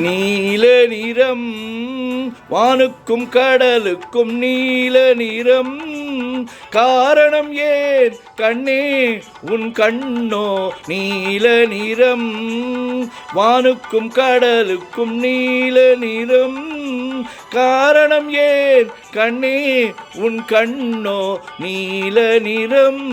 நீல நிறம் வானுக்கும் கடலுக்கும் நீல நிறம் காரணம் ஏன் கண்ணே உன் கண்ணோ நீல நிறம் வானுக்கும் கடலுக்கும் நீல நிறம் காரணம் ஏன் கண்ணே உன் கண்ணோ நீல நிறம்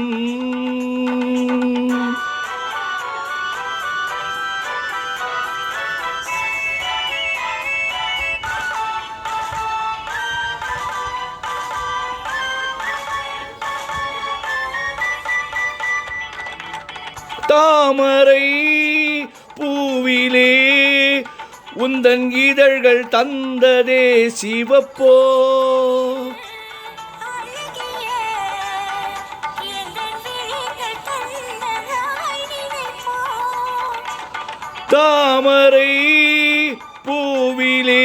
தாமரை பூவிலே உந்தன் இதழ்கள் தந்ததே சிவப்போ தாமரை பூவிலே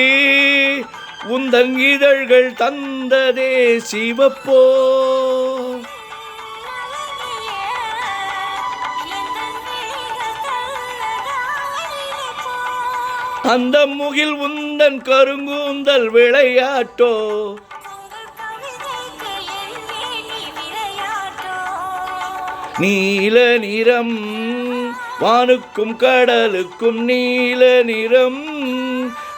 உந்தன் இதழ்கள் தந்ததே சிவப்போ அந்த முகில் உந்தன் கருங்கூந்தல் விளையாட்டோ நீல நிறம் வானுக்கும் கடலுக்கும் நீல நிறம்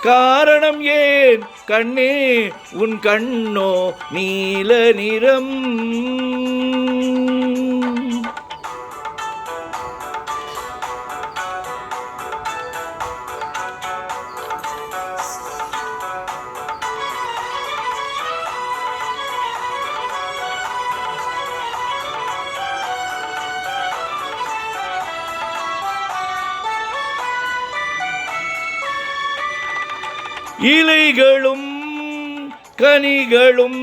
காரணம் ஏன் கண்ணே உன் கண்ணோ நீல நிறம் இலைகளும் கனிகளும்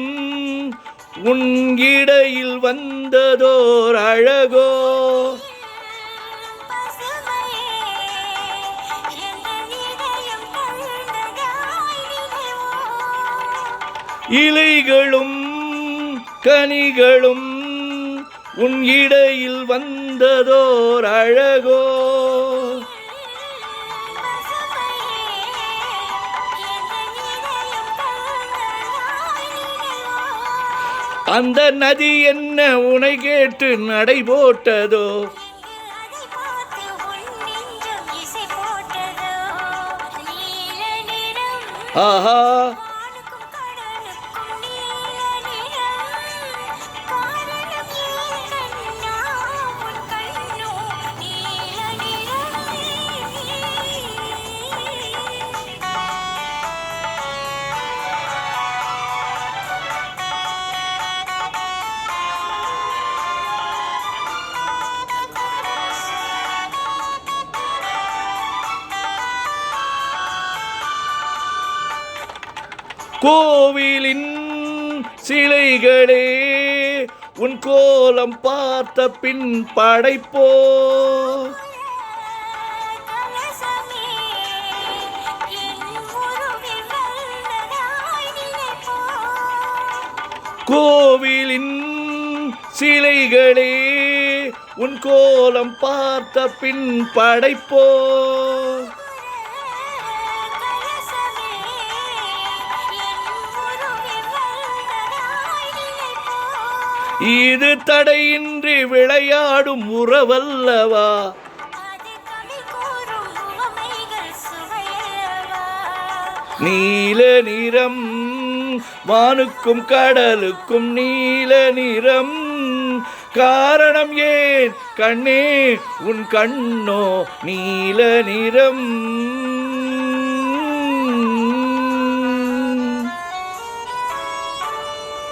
உன் இடையில் வந்ததோர் அழகோ இலைகளும் கனிகளும் உன் இடையில் வந்ததோர் அழகோ அந்த நதி என்ன உனை கேட்டு நடை போட்டதோ ஆஹா கோவிலின் சிலைகளே உன் கோலம் பார்த்த பின் படைப்போ கோவிலின் சிலைகளே உன் கோலம் பார்த்த பின் படைப்போ இது தடையின்றி விளையாடும் உறவல்லவா நீல நிறம் வானுக்கும் கடலுக்கும் நீல நிறம் காரணம் ஏன் கண்ணே உன் கண்ணோ நீல நிறம்